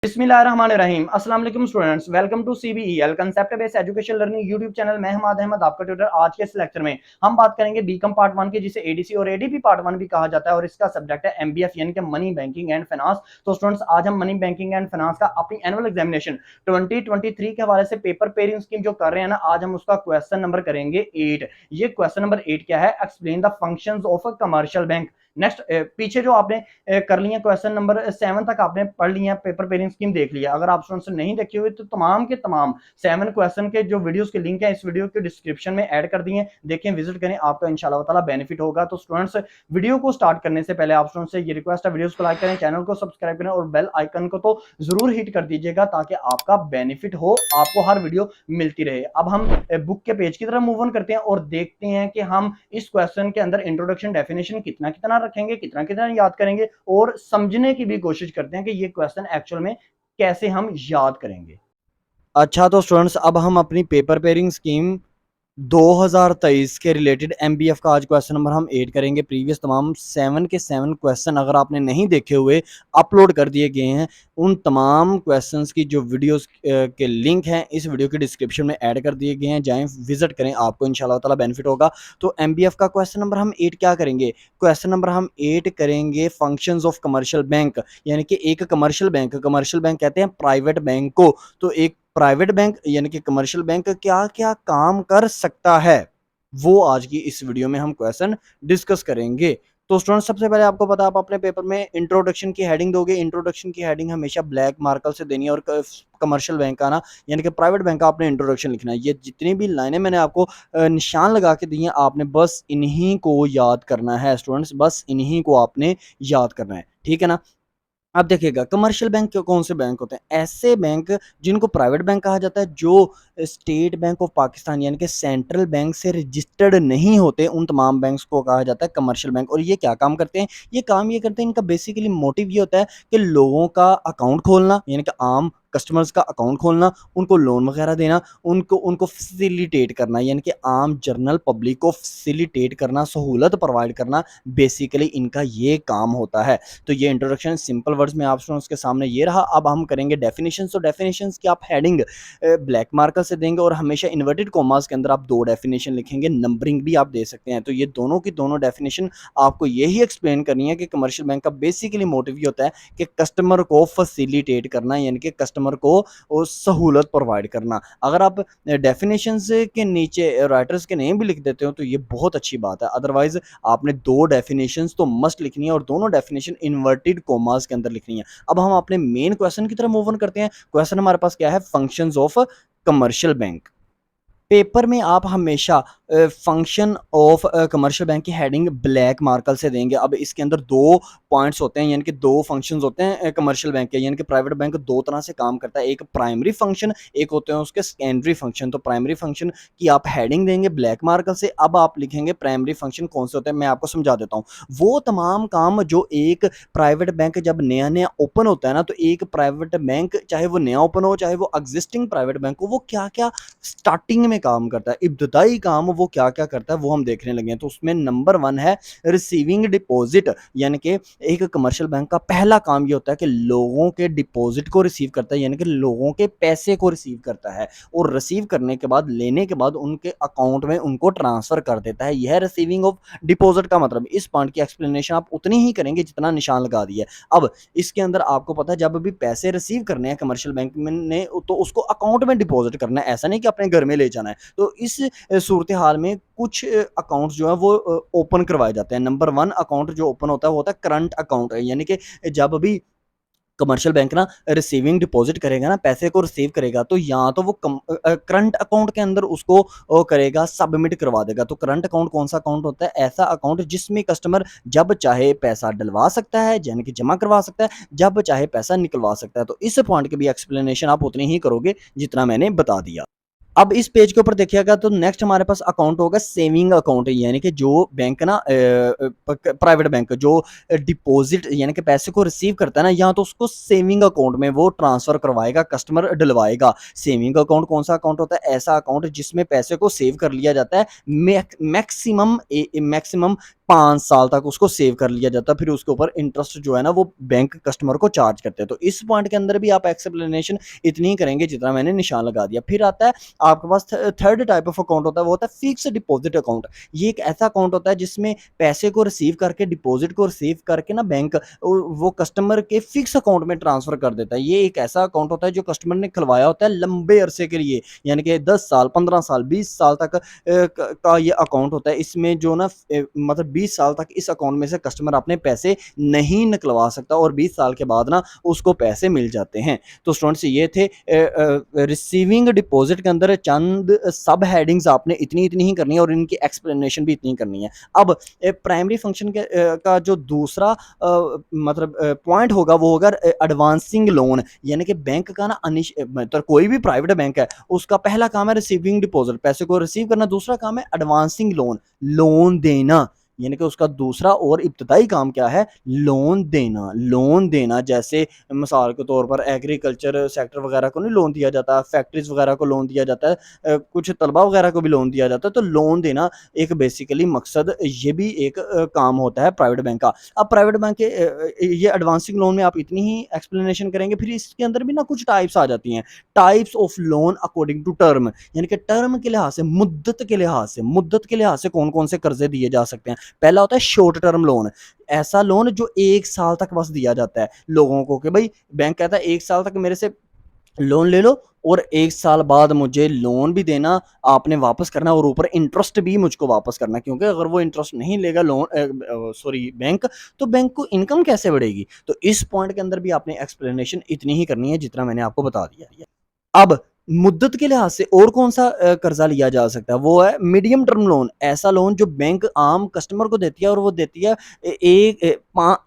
बिस्मिल्लाहिर्रहमानिर्रहीम। अस्सलाम वालेकुम students, welcome to CBEL concept based education learning YouTube channel. मैं हमाद अहमद आपका ट्यूटर। आज के इस लेक्चर में हम बात करेंगे बीकॉम पार्ट 1 की, जिसे एडीसी और एडीपी पार्ट 1 भी कहा जाता है, और इसका सब्जेक्ट है एमबीएफ यानी कि मनी बैंकिंग एंड फाइनेंस। तो स्टूडेंट्स, आज हम मनी बैंकिंग एंड फाइनेंस का अपनी एनुअल एग्जामिनेशन 2023 के हवाले से पेपर पेयरिंग स्कीम जो कर रहे हैं ना, आज हम उसका क्वेश्चन नंबर करेंगे 8। ये क्वेश्चन नंबर 8 क्या है? Explain the functions of a commercial bank. Next, पीछे जो आपने कर लिया क्वेश्चन नंबर 7 तक आपने पढ़ लिया, पेपर पेयरिंग स्कीम देख लिया। अगर आप स्टूडेंट्स नहीं देखे हुए तो तमाम के तमाम 7 क्वेश्चन के जो वीडियोस के लिंक है इस वीडियो के डिस्क्रिप्शन में ऐड कर दिए, देखें, विजिट करें, आपको इंशाल्लाह ताला बेनिफिट होगा। तो स्टूडेंट्स, वीडियो को स्टार्ट करने से पहले आप स्टूडेंट्स से ये रिक्वेस्ट है, वीडियोस को लाइक करें, चैनल को सब्सक्राइब करें और बेल आइकन को तो जरूर हिट कर दीजिएगा ताकि आपका बेनिफिट हो, आपको हर वीडियो मिलती रहे। अब हम बुक के पेज की तरफ मूव ऑन करते हैं और देखते हैं कि हम इस क्वेश्चन के अंदर इंट्रोडक्शन डेफिनेशन कितना कितना रखेंगे, कितना कितना याद करेंगे, और समझने की भी कोशिश करते हैं कि ये क्वेश्चन एक्चुअल में कैसे हम याद करेंगे। अच्छा, तो स्टूडेंट्स, अब हम अपनी पेपर पेयरिंग स्कीम 2023 के रिलेटेड एमबीएफ का आज क्वेश्चन नंबर हम 8 करेंगे। प्रीवियस तमाम 7 के 7 क्वेश्चन अगर आपने नहीं देखे हुए अपलोड कर दिए गए हैं। उन तमाम क्वेश्चंस की जो वीडियोस के लिंक हैं इस वीडियो के डिस्क्रिप्शन में ऐड कर दिए गए हैं, जाएं विजिट करें, आपको इंशाल्लाह ताला बेनिफिट होगा। तो एमबीएफ का क्वेश्चन नंबर हम 8 क्या करेंगे? क्वेश्चन नंबर हम 8 करेंगे फंक्शंस ऑफ कमर्शियल बैंक, यानी कि एक कमर्शियल बैंक कहते हैं प्राइवेट बैंक को। तो एक प्राइवेट बैंक यानी कि कमर्शियल बैंक क्या क्या काम कर सकता है, वो आज की इस वीडियो में हम क्वेश्चन डिस्कस करेंगे। तो स्टूडेंट, सबसे पहले आपको पता, आप अपने पेपर में इंट्रोडक्शन की हेडिंग दोगे। इंट्रोडक्शन की हेडिंग हमेशा ब्लैक मार्कर से देनी है, और कमर्शियल बैंक का ना यानी कि प्राइवेट बैंक का आपने इंट्रोडक्शन लिखना है। ये जितनी भी लाइनें मैंने आपको निशान लगा के दी हैं, आपने बस इन्हीं को याद करना है स्टूडेंट्स, बस इन्हीं को आपने याद करना है, ठीक है ना। अब देखिएगा, कमर्शियल बैंक कौन से बैंक होते हैं? ऐसे बैंक जिनको प्राइवेट बैंक कहा जाता है, जो स्टेट बैंक ऑफ पाकिस्तान यानी कि सेंट्रल बैंक से रजिस्टर्ड नहीं होते, उन तमाम बैंक्स को कहा जाता है कमर्शियल बैंक। और ये क्या काम करते हैं? ये काम ये करते हैं, इनका बेसिकली मोटिव ये होता है कि लोगों का अकाउंट खोलना, यानी कि आम कस्टमर्स का अकाउंट खोलना, उनको लोन वगैरह देना, उनको उनको फैसिलिटेट करना, यानी कि आम जनरल पब्लिक को फैसिलिटेट करना, सहूलत प्रोवाइड करना, बेसिकली इनका ये काम होता है। तो ये इंट्रोडक्शन सिंपल वर्ड्स में आप स्टूडेंट्स के सामने ये रहा। अब हम करेंगे डेफिनेशंस। तो डेफिनेशंस की आप हेडिंग ब्लैक मार्कर से देंगे, और हमेशा इन्वर्टेड कॉमास के अंदर आप 2 डेफिनेशन लिखेंगे, नंबरिंग भी आप दे सकते हैं। तो ये दोनों की दोनों डेफिनेशन आपको यही एक्सप्लेन करनी है कि कमर्शियल बैंक का बेसिकली मोटिव ये होता है कि कस्टमर को फैसिलिटेट करना, यानी कि कस्टमर को सहूलत प्रोवाइड करना। अगर आप डेफिनेशंस के नीचे राइटर्स के नेम भी लिख देते हो तो ये बहुत अच्छी बात है, अदरवाइज आपने 2 डेफिनेशंस तो मस्ट लिखनी है, और दोनों डेफिनेशन इन्वर्टेड कॉमास के अंदर लिखनी है। अब हम अपने मेन क्वेश्चन की तरफ मूव ऑन करते हैं। क्वेश्चन हमारे पास क्या है? Functions of commercial bank. Paper में आप हमेशा फंक्शन ऑफ कमर्शियल बैंक की हेडिंग ब्लैक मार्कर से देंगे। अब इसके अंदर 2 पॉइंट्स होते हैं, यानी कि 2 फंक्शंस होते हैं कमर्शियल बैंक के, यानी कि प्राइवेट बैंक 2 तरह से काम करता है, एक प्राइमरी फंक्शन, एक होते हैं उसके सेकेंडरी फंक्शन। तो प्राइमरी फंक्शन की आप हेडिंग देंगे ब्लैक मार्कर से। अब आप लिखेंगे प्राइमरी फंक्शन कौन से होते हैं, मैं आपको समझा देता हूँ। वो तमाम काम जो एक प्राइवेट बैंक जब नया नया ओपन होता है ना, तो एक प्राइवेट बैंक चाहे वो नया ओपन हो, चाहे वो एग्जिस्टिंग प्राइवेट बैंक हो, वो क्या क्या स्टार्टिंग में काम करता है, इब्तदाई काम वो क्या क्या करता है, वो हम देखने लगे हैं। तो उसमें नंबर 1 है रिसीविंग डिपॉजिट, यानी कि एक कमर्शियल बैंक का पहला काम ये होता है कि लोगों के डिपॉजिट को रिसीव करता है, यानी कि लोगों के पैसे को रिसीव करता है, और रिसीव करने के बाद, लेने के बाद उनके अकाउंट में उनको ट्रांसफर कर देता है। यह रिसीविंग ऑफ डिपॉजिट का मतलब। इस पॉइंट की एक्सप्लेनेशन आप उतनी ही करेंगे जितना निशान लगा दिया। अब इसके अंदर आपको पता है, जब भी पैसे रिसीव करने हैं कमर्शियल बैंक ने, तो उसको अकाउंट में डिपॉजिट करना है, ऐसा नहीं कि अपने घर में ले जाना है। तो इस सूरत हाल में कुछ अकाउंट्स जो है वो ओपन करवाए जाते हैं। नंबर 1 अकाउंट जो ओपन होता है वो होता है करंट अकाउंट, यानी कि जब भी कमर्शियल बैंक ना रिसीविंग डिपॉजिट करेगा ना, पैसे को रिसीव करेगा, तो या तो वो करंट अकाउंट के अंदर उसको करेगा, सबमिट करवा देगा। तो करंट अकाउंट कौन सा अकाउंट होता है? ऐसा अकाउंट जिसमें कस्टमर जब चाहे पैसा डलवा सकता है, यानी कि जमा करवा सकता है, जब चाहे पैसा निकलवा सकता है। तो इस पॉइंट की भी एक्सप्लेनेशन आप उतनी ही करोगे जितना मैंने बता दिया। अब इस पेज के ऊपर देखिएगा तो नेक्स्ट हमारे पास अकाउंट होगा सेविंग अकाउंट, यानी कि जो बैंक ना प्राइवेट बैंक जो डिपॉजिट यानी कि पैसे को रिसीव करता है ना, या तो उसको सेविंग अकाउंट में वो ट्रांसफर करवाएगा, कस्टमर डलवाएगा। सेविंग अकाउंट कौन सा अकाउंट होता है? ऐसा अकाउंट जिसमें पैसे को सेव कर लिया जाता है मैक्सिमम 5 साल तक उसको सेव कर लिया जाता है, फिर उसके ऊपर इंटरेस्ट जो है ना वो बैंक कस्टमर को चार्ज करते हैं। तो इस पॉइंट के अंदर भी आप एक्सप्लेनेशन इतनी ही करेंगे जितना मैंने निशान लगा दिया। फिर आता है आपके पास थर्ड टाइप ऑफ अकाउंट होता है, वो होता है फिक्स डिपॉजिट अकाउंट। ये एक ऐसा अकाउंट होता है जिसमें पैसे को रिसीव करके, डिपॉजिट को रिसीव करके ना बैंक वो कस्टमर के फिक्स अकाउंट में ट्रांसफर कर देता है। ये एक ऐसा अकाउंट होता है जो कस्टमर ने खुलवाया होता है लंबे अरसे के लिए, यानी कि 10 साल, 15 साल, 20 साल तक का ये अकाउंट होता है। इसमें जो ना मतलब 20 साल तक इस अकाउंट में से कस्टमर अपने पैसे नहीं निकलवा सकता और 20 साल के बाद ना उसको पैसे मिल जाते हैं। तो स्टूडेंट्स ये थे रिसीविंग डिपॉजिट के अंदर चंद सब हेडिंग्स आपने इतनी इतनी ही करनी है और इनकी एक्सप्लेनेशन भी इतनी करनी है। अब प्राइमरी फंक्शन के का जो दूसरा मतलब पॉइंट होगा वो होगा एडवांसिंग लोन, यानी कि बैंक का ना मतलब कोई भी प्राइवेट बैंक है उसका पहला काम है रिसीविंग डिपॉजिट, पैसे को रिसीव करना। दूसरा काम है एडवांसिंग लोन, लोन देना, यानी कि उसका दूसरा और इब्तदाई काम क्या है, लोन देना। लोन देना जैसे मिसाल के तौर पर एग्रीकल्चर सेक्टर वगैरह को नहीं लोन दिया जाता, फैक्ट्रीज वगैरह को लोन दिया जाता है, कुछ तलबा वगैरह को भी लोन दिया जाता है। तो लोन देना एक बेसिकली मकसद, ये भी एक काम होता है प्राइवेट बैंक का। अब प्राइवेट बैंक के ये एडवांसिंग लोन में आप इतनी ही एक्सप्लेनेशन करेंगे। फिर इसके अंदर भी ना कुछ टाइप्स आ जाती हैं, types of loan according to term, यानी कि टर्म के लिहाज से, मुद्दत के लिहाज से कौन कौन से कर्जे दिए जा सकते हैं। पहला होता है शॉर्ट टर्म लोन, ऐसा लोन जो 1 साल तक बस दिया जाता है लोगों को, कि भाई बैंक कहता है 1 साल तक मेरे से लोन ले लो और 1 साल बाद मुझे लोन भी देना, आपने वापस करना और ऊपर इंटरेस्ट भी मुझको वापस करना, क्योंकि अगर वो इंटरेस्ट नहीं लेगा लोन सॉरी बैंक, तो बैंक को इनकम कैसे बढ़ेगी। तो इस पॉइंट के अंदर भी आपने एक्सप्लेनेशन इतनी ही करनी है जितना मैंने आपको बता दिया है। अब मुद्दत के लिहाज से और कौन-सा कर्ज़ा लिया जा सकता है, वो है मीडियम टर्म लोन। ऐसा लोन जो बैंक आम कस्टमर को देती है और वो देती है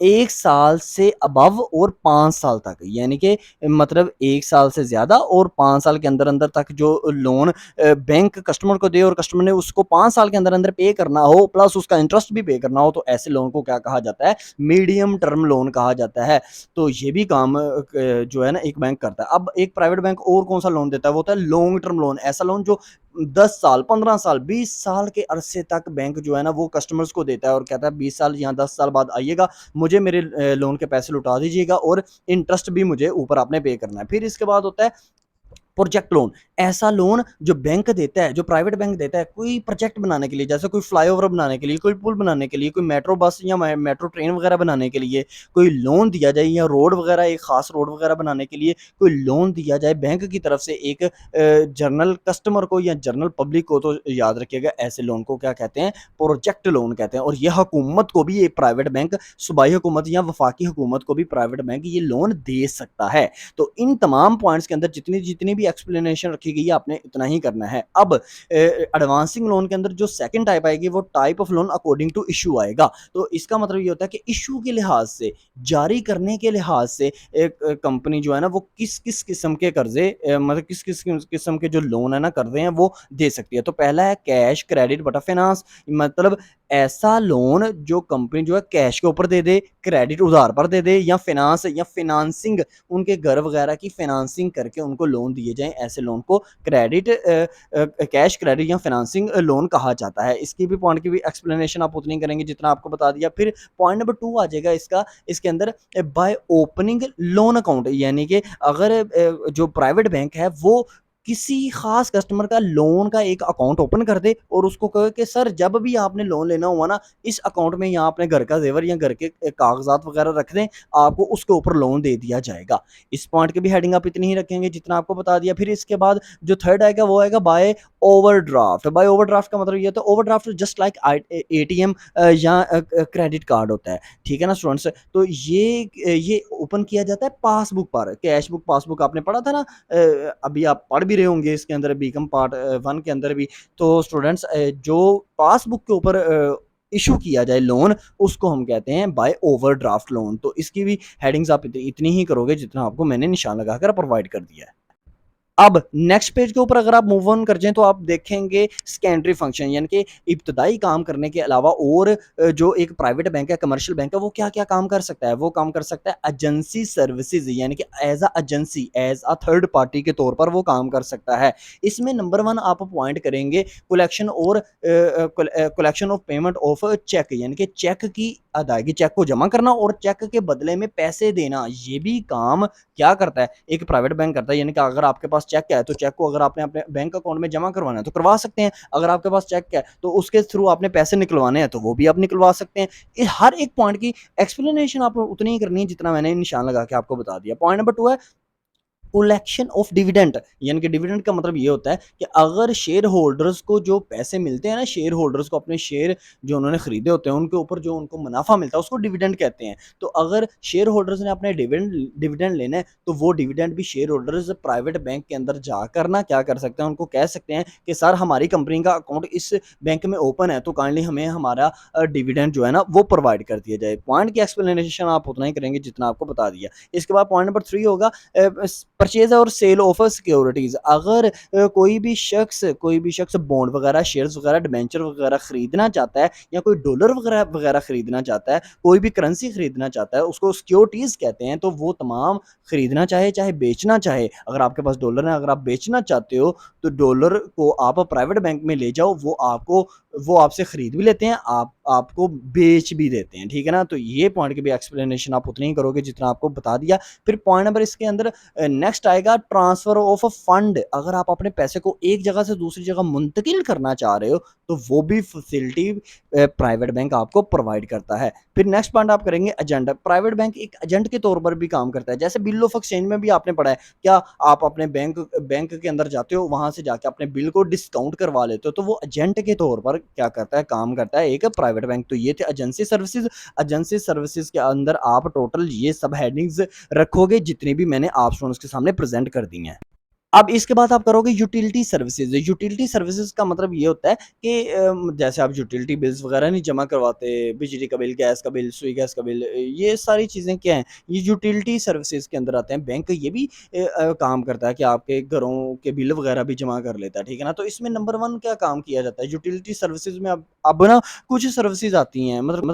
1 साल से अबव और 5 साल तक, यानी कि मतलब 1 साल से ज़्यादा और 5 साल के अंदर-अंदर तक जो लोन बैंक कस्टमर को दे और कस्टमर ने उसको 5 साल के अंदर-अंदर पे करना हो, प्लस उसका इंटरेस्ट भी पे करना हो, तो ऐसे लोन को क्या कहा जाता है, मीडियम टर्म लोन कहा जाता है। तो ये भी काम जो है ना एक बैंक करता है। अब एक प्राइवेट बैंक और कौन सा लोन देता है, वो होता है लॉन्ग टर्म लोन। ऐसा लोन जो 10 साल, 15 साल, 20 साल के अरसे तक बैंक जो है ना वो कस्टमर्स को देता है और कहता है 20 साल या 10 साल बाद आइएगा, मुझे मेरे लोन के पैसे लौटा दीजिएगा और इंटरेस्ट भी मुझे ऊपर आपने पे करना है। फिर इसके बाद होता है प्रोजेक्ट लोन। ऐसा लोन जो बैंक देता है, जो प्राइवेट बैंक देता है कोई प्रोजेक्ट बनाने के लिए, जैसे कोई फ्लाईओवर बनाने के लिए, कोई पुल बनाने के लिए, कोई मेट्रो बस या मेट्रो ट्रेन वगैरह बनाने के लिए कोई लोन दिया जाए, या रोड वगैरह, एक खास रोड वगैरह बनाने के लिए कोई लोन दिया जाए बैंक की तरफ से एक जनरल कस्टमर को या जनरल पब्लिक को, तो याद रखिएगा ऐसे लोन को क्या कहते हैं, प्रोजेक्ट लोन कहते हैं। और यह हुकूमत को भी, ये प्राइवेट बैंक सूबाई हुकूमत या वफाकी हुकूमत को भी प्राइवेट बैंक ये लोन दे सकता है। तो इन तमाम पॉइंट्स के अंदर जितनी जितनी भी एक्सप्लेनेशन रखी गई है आपने इतना ही करना है। अब एडवांसिंग लोन के अंदर जो सेकंड टाइप आएगी वो type of loan according to issue आएगा। तो इसका मतलब ये होता है कि इशू के लिहाज से, जारी करने के लिहाज से एक कंपनी जो है ना वो किस किस किस्म के कर्जे मतलब किस किस किस्म के जो लोन है ना कर्जे हैं वो दे सकती है। तो पहला है कैश क्रेडिट बटा फाइनेंस, मतलब ऐसा लोन जो कंपनी जो है कैश के ऊपर दे दे, क्रेडिट उधार पर दे दे, या फाइनेंस या फाइनेंसिंग, उनके घर वगैरह की फाइनेंसिंग करके उनको लोन दिए जाएं, ऐसे लोन को क्रेडिट कैश क्रेडिट या फाइनेंसिंग लोन कहा जाता है। इसकी भी पॉइंट की भी एक्सप्लेनेशन आप उतनी करेंगे जितना आपको बता दिया। फिर पॉइंट नंबर 2 आ जाएगा इसका, इसके अंदर बाय ओपनिंग लोन अकाउंट, यानी कि अगर जो प्राइवेट बैंक है वो किसी खास कस्टमर का लोन का एक अकाउंट ओपन कर दे और उसको कहे कि सर जब भी आपने लोन लेना हुआ ना, इस अकाउंट में यहाँ अपने घर का जेवर या घर के कागजात वगैरह रख दें, आपको उसके ऊपर लोन दे दिया जाएगा। इस पॉइंट की भी हेडिंग आप इतनी ही रखेंगे जितना आपको बता दिया। फिर इसके बाद जो थर्ड आएगा वो आएगा बाय ओवरड्राफ्ट। बाय ओवरड्राफ्ट का मतलब ये होता है, ओवरड्राफ्ट जस्ट लाइक एटीएम या क्रेडिट कार्ड होता है, ठीक है ना स्टूडेंट्स। तो ये ओपन किया जाता है पासबुक पर, कैश बुक पासबुक आपने पढ़ा था ना, अभी आप पढ़ भी रहे होंगे इसके अंदर बीकॉम पार्ट 1 के अंदर भी। तो स्टूडेंट्स जो पासबुक के ऊपर इशू किया जाए लोन, उसको हम कहते हैं बाय ओवरड्राफ्ट लोन। तो इसकी भी हेडिंग्स आप इतनी ही करोगे जितना आपको मैंने निशान लगाकर प्रोवाइड कर दिया है। अब नेक्स्ट पेज के ऊपर अगर आप मूव ऑन कर जाएं तो आप देखेंगे सेकेंडरी फंक्शन, यानी कि इब्तदाई काम करने के अलावा और जो एक प्राइवेट बैंक है, कमर्शियल बैंक है, वो क्या क्या काम कर सकता है। वो काम कर सकता है एजेंसी सर्विसेज, यानी कि as a agency, as a third party के तौर पर वो काम कर सकता है। इसमें नंबर वन आप पॉइंट करेंगे कलेक्शन और collection of payment of cheque, यानी कि चेक की अदायगी, चेक को जमा करना और चेक के बदले में पैसे देना। ये भी काम क्या करता है, एक प्राइवेट बैंक करता है। यानी कि अगर आपके पास चेक है तो चेक को अगर आपने अपने बैंक अकाउंट में जमा करवाना है तो करवा सकते हैं। अगर आपके पास चेक है तो उसके थ्रू आपने पैसे निकलवाने हैं तो वो भी आप निकलवा सकते हैं। हर एक पॉइंट की एक्सप्लेनेशन आप उतनी ही करनी है जितना मैंने निशान लगा के आपको बता दिया। पॉइंट नंबर 2 है कलेक्शन ऑफ डिविडेंड, यानी कि डिविडेंड का मतलब ये होता है कि अगर शेयर होल्डर्स को जो पैसे मिलते हैं ना, शेयर होल्डर्स को अपने शेयर जो उन्होंने खरीदे होते हैं उनके ऊपर जो उनको मुनाफा मिलता है उसको डिविडेंड कहते हैं। तो अगर शेयर होल्डर्स ने अपने डिविडेंड डिविडेंड लेना है तो वो डिविडेंड भी शेयर होल्डर्स प्राइवेट बैंक के अंदर जाकर ना क्या कर सकते हैं, उनको कह सकते हैं कि सर हमारी कंपनी का अकाउंट इस बैंक में ओपन है तो काइंडली हमें हमारा डिविडेंड जो है ना वो प्रोवाइड कर दिया जाए। पॉइंट की एक्सप्लेनेशन आप उतना ही करेंगे जितना आपको बता दिया। इसके बाद पॉइंट नंबर 3 होगा परचेज और सेल ऑफ सिक्योरिटीज। अगर कोई भी शख्स बॉन्ड वगैरह, शेयर्स वगैरह, डिबेंचर वगैरह खरीदना चाहता है या कोई डॉलर वगैरह वगैरह खरीदना चाहता है, कोई भी करेंसी खरीदना चाहता है, उसको सिक्योरिटीज कहते हैं। तो वो तमाम खरीदना चाहे चाहे बेचना चाहे, अगर आपके पास डॉलर है, अगर आप बेचना चाहते हो तो डॉलर को आप प्राइवेट बैंक में ले जाओ, वो आपसे खरीद भी लेते हैं, आपको बेच भी देते हैं। ठीक है ना, तो ये पॉइंट की भी एक्सप्लेनेशन आप उतनी ही करोगे जितना आपको बता दिया। फिर पॉइंट नंबर इसके अंदर नेक्स्ट आएगा ट्रांसफर ऑफ फंड। अगर आप अपने पैसे को एक जगह से दूसरी जगह मुंतकिल करना चाह रहे हो तो वो भी फैसिलिटी प्राइवेट बैंक आपको प्रोवाइड करता है। फिर नेक्स्ट पॉइंट आप करेंगे एजेंट। प्राइवेट बैंक एक एजेंट के तौर पर भी काम करता है। जैसे बिल ऑफ एक्सचेंज में भी आपने पढ़ा है, क्या आप अपने बैंक के अंदर जाते हो, वहां से जाके अपने बिल को डिस्काउंट करवा लेते हो, तो वो एजेंट के तौर पर क्या करता है, काम करता है एक प्राइवेट बैंक। तो ये थे एजेंसी सर्विसेज। एजेंसी सर्विसेज के अंदर आप टोटल ये सब हेडिंग्स रखोगे जितनी भी मैंने आप स्टूडेंट्स के सामने प्रेजेंट कर दी हैं। अब इसके बाद आप करोगे यूटिलिटी सर्विसेज। यूटिलिटी सर्विसेज का मतलब ये होता है कि जैसे आप यूटिलिटी बिल्स वगैरह नहीं जमा करवाते, बिजली का बिल, गैस का बिल, सुई गैस का बिल, ये सारी चीज़ें क्या हैं, ये यूटिलिटी सर्विसेज के अंदर आते हैं। बैंक ये भी काम करता है कि आपके घरों के बिल वगैरह भी जमा कर लेता है। ठीक है ना, तो इसमें नंबर वन क्या काम किया जाता है यूटिलिटी सर्विसेज में। अब ना कुछ सर्विसेज आती हैं, मतलब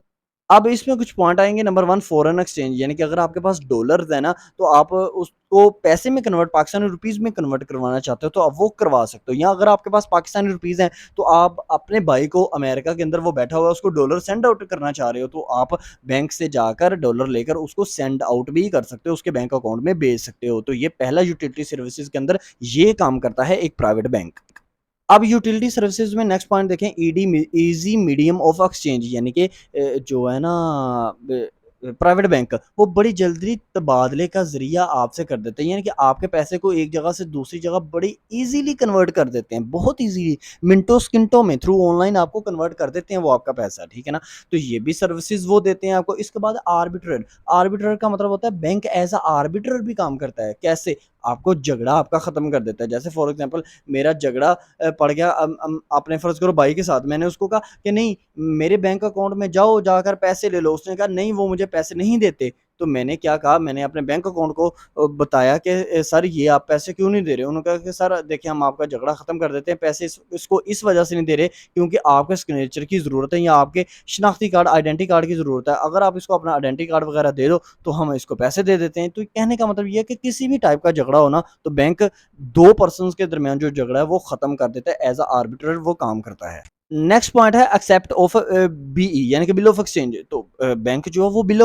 अब इसमें कुछ पॉइंट आएँगे। नंबर 1 फ़ॉरेन एक्सचेंज, यानी कि अगर आपके पास डॉलर्स है ना, तो आप उसको पैसे में कन्वर्ट, पाकिस्तानी रुपीज़ में कन्वर्ट करवाना चाहते हो तो आप वो करवा सकते हो। या अगर आपके पास पाकिस्तानी रुपीज़ हैं, तो आप अपने भाई को अमेरिका के अंदर वो बैठा हुआ है, उसको डॉलर सेंड आउट करना चाह रहे हो, तो आप बैंक से जाकर डॉलर लेकर उसको सेंड आउट भी कर सकते हो, उसके बैंक अकाउंट में भेज सकते हो। तो ये पहला यूटिलिटी सर्विसेज़ के अंदर ये काम करता है एक प्राइवेट बैंक। अब यूटिलिटी सर्विसेज में नेक्स्ट पॉइंट देखें, ईजी मीडियम ऑफ एक्सचेंज, यानी कि जो है ना प्राइवेट बैंक, वो बड़ी जल्दी तबादले का जरिया आपसे कर देते हैं। यानी कि आपके पैसे को एक जगह से दूसरी जगह बड़ी इजीली कन्वर्ट कर देते हैं, बहुत इजीली, मिनटों सेकंडों में थ्रू ऑनलाइन आपको कन्वर्ट कर देते हैं वो आपका पैसा। ठीक है ना, तो ये भी सर्विसेज वो देते हैं आपको। इसके बाद आर्बिट्रर। आर्बिट्रर का मतलब होता है बैंक एज अ आर्बिट्रर भी काम करता है। कैसे, आपको झगड़ा आपका खत्म कर देता है। जैसे फॉर एग्जांपल मेरा झगड़ा पड़ गया, आपने फ़र्ज़ करो भाई के साथ, मैंने उसको कहा कि नहीं मेरे बैंक अकाउंट में जाओ, जाकर पैसे ले लो। उसने कहा नहीं वो मुझे पैसे नहीं देते। तो मैंने क्या कहा, मैंने अपने बैंक अकाउंट को बताया कि सर ये आप पैसे क्यों नहीं दे रहे? उन्होंने कहा कि सर देखिए हम आपका झगड़ा ख़त्म कर देते हैं, पैसे इसको इस वजह से नहीं दे रहे क्योंकि आपके सिग्नेचर की ज़रूरत है या आपके शनाख्ती कार्ड, आइडेंटिटी कार्ड की ज़रूरत है। अगर आप इसको अपना आइडेंटिटी कार्ड वगैरह दे दो तो हम इसको पैसे दे देते हैं। तो कहने का मतलब ये है कि किसी भी टाइप का झगड़ा हो ना, तो बैंक 2 पर्सन्स के दरमियान जो झगड़ा है वो ख़त्म कर देता है। एज़ अ आर्बिट्रेटर वो काम करता है। नेक्स्ट पॉइंट है एक्सेप्ट ऑफ बीई, यानी कि बिल ऑफ एक्सचेंज। तो बैंक जो है वो बिल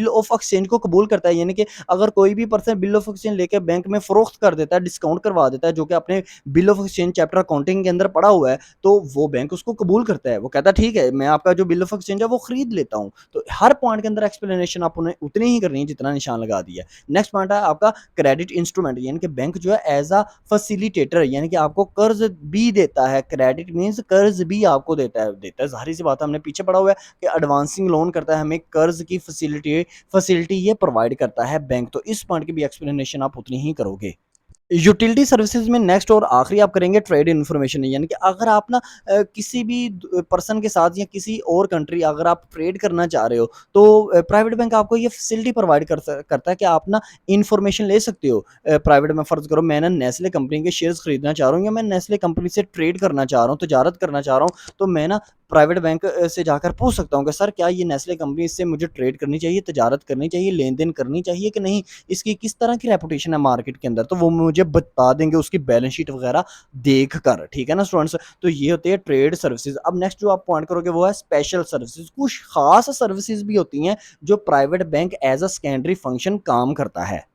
ऑफ एक्सचेंज को कबूल करता है। यानी कि अगर कोई भी पर्सन बिल ऑफ एक्सचेंज लेके बैंक में फरोख्त कर देता है, डिस्काउंट करवा देता है, जो कि अपने bill of exchange chapter accounting के अंदर पड़ा हुआ है, तो वो बैंक उसको कबूल करता है। वो कहता है ठीक है मैं आपका जो बिल ऑफ एक्सचेंज है वो खरीद लेता हूँ। तो हर पॉइंट के अंदर एक्सप्लेनेशन आप उन्हें उतनी ही करनी है जितना निशान लगा दिया है। नेक्स्ट पॉइंट है आपका क्रेडिट इंस्ट्रूमेंट, यानी कि बैंक जो है एज अ फैसिलिटेटर, यानी कि आपको कर्ज भी देता है। क्रेडिट मीन्स कर्ज भी आपको देता है। ज़ाहिर सी बात है, हमने पीछे पढ़ा हुआ है कि एडवांसिंग लोन करता है, हमें कर्ज की फैसिलिटी फैसिलिटी ये प्रोवाइड करता है बैंक। तो इस पॉइंट की भी एक्सप्लेनेशन आप उतनी ही करोगे। यूटिलिटी सर्विसेज में नेक्स्ट और आखिरी आप करेंगे ट्रेड इन्फॉर्मेशन, यानी कि अगर आप ना किसी भी पर्सन के साथ या किसी और कंट्री अगर आप ट्रेड करना चाह रहे हो, तो प्राइवेट बैंक आपको ये फैसिलिटी प्रोवाइड करता है कि आप ना इन्फॉर्मेशन ले सकते हो। प्राइवेट में फ़र्ज़ करो मैं ना नेस्ले कंपनी के शेयर्स खरीदना चाह रहा हूँ या मैं नेस्ले कंपनी से ट्रेड करना चाह रहा हूँ, तजारत करना चाह रहा हूँ, तो मैं ना प्राइवेट बैंक से जाकर पूछ सकता हूँ कि सर क्या ये नेस्ले कंपनी से मुझे ट्रेड करनी चाहिए, तजारत करनी चाहिए, लेन देन करनी चाहिए कि नहीं, इसकी किस तरह की रेपुटेशन है मार्केट के अंदर, तो वो मुझे बता देंगे उसकी बैलेंस शीट वगैरह देख कर, ठीक है ना स्टूडेंट्स। तो ये होते हैं ट्रेड सर्विसेज। अब नेक्स्ट जो आप पॉइंट करोगे वो है स्पेशल सर्विसेज। कुछ खास सर्विसेज भी होती हैं जो private bank as a secondary function काम करता है,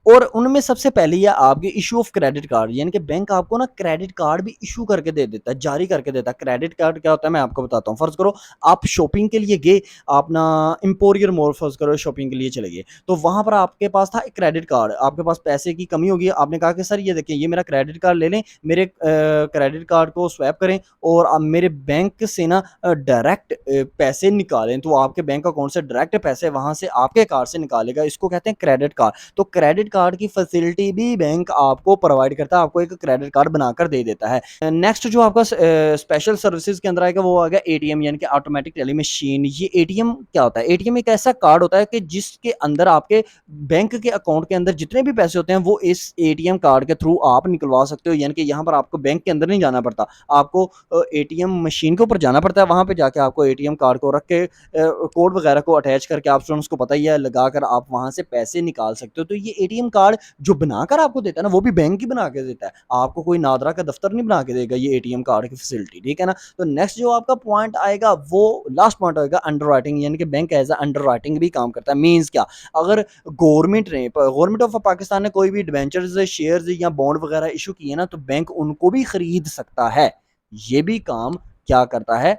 और उनमें सबसे पहले ये आपके इशू ऑफ क्रेडिट कार्ड, यानी कि बैंक आपको ना क्रेडिट कार्ड भी इशू करके दे देता है, जारी करके देता है। क्रेडिट कार्ड क्या होता है मैं आपको बताता हूँ। फर्ज करो आप शॉपिंग के लिए गए, आप ना एम्पोरियर मॉल फर्ज करो शॉपिंग के लिए चले गए, तो वहां पर आपके पास था एक क्रेडिट कार्ड, आपके पास पैसे की कमी होगी, आपने कहा कि सर ये देखिए ये मेरा क्रेडिट कार्ड ले लें, मेरे क्रेडिट कार्ड को स्वैप करें और आप मेरे बैंक से ना डायरेक्ट पैसे निकालें, तो आपके बैंक अकाउंट से डायरेक्ट पैसे वहां से आपके कार्ड से निकालेगा, इसको कहते हैं क्रेडिट कार्ड। तो क्रेडिट कार्ड की फैसिलिटी भी बैंक आपको प्रोवाइड करता है, आपको एक क्रेडिट कार्ड बनाकर दे देता है। नेक्स्ट जो आपका स्पेशल सर्विसेज के अंदर आएगा वो आ गया एटीएम, यानी कि ऑटोमेटिक टेली मशीन। ये एटीएम क्या होता है? एटीएम एक ऐसा कार्ड होता है कि जिसके अंदर आपके बैंक के अकाउंट के अंदर जितने भी पैसे होते हैं वो इस एटीएम कार्ड के थ्रू आप निकलवा सकते हो, यानी कि यहाँ पर आपको बैंक के अंदर नहीं जाना पड़ता, आपको एटीएम मशीन के ऊपर जाना पड़ता है, वहां पे जाके आपको एटीएम कार्ड को रख के कोड वगैरह को अटैच करके, आप स्टूडेंट्स को पता ही है, लगाकर आप वहां से पैसे निकाल सकते हो। तो ये एटीएम कार्ड जो बनाकर आपको देता है ना वो भी बैंक ही बना के देता है, आपको कोई नादरा का दफ्तर नहीं बना के देगा ये एटीएम कार्ड की फैसिलिटी, ठीक है ना। तो नेक्स्ट जो आपका पॉइंट आएगा वो लास्ट पॉइंट आएगा अंडर, यानी कि बैंक एज अंडर भी काम करता है। मीन्स क्या, अगर गवर्नमेंट ऑफ पाकिस्तान ने कोई भी डिवेंचर्स, शेयर्स या बॉन्ड वगैरह इशू किए ना, तो बैंक उनको भी खरीद सकता है। ये भी काम क्या करता है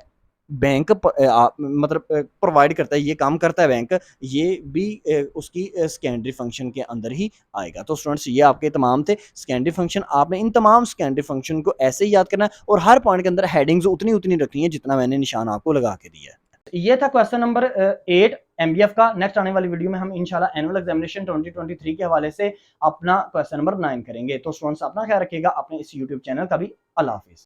बैंक, मतलब प्रोवाइड करता है, ये काम करता है बैंक, ये भी उसकी सेकेंडरी फंक्शन के अंदर ही आएगा। तो स्टूडेंट्स ये आपके तमाम थे सेकेंडरी फंक्शन, आपने इन तमाम सेकेंडरी फंक्शन को ऐसे ही याद करना है और हर पॉइंट के अंदर हेडिंग्स उतनी उतनी रखनी है जितना मैंने निशान आपको लगा के दिया है। ये था क्वेश्चन नंबर 8 एमबीएफ का। नेक्स्ट आने वाली वीडियो में हम इंशाल्लाह एनुअल एग्जामिनेशन 2023 के हवाले से अपना क्वेश्चन नंबर 9 करेंगे। तो स्टूडेंट्स अपना ख्याल रखिएगा, अपने इस यूट्यूब चैनल का भी। अल्लाह हाफिज।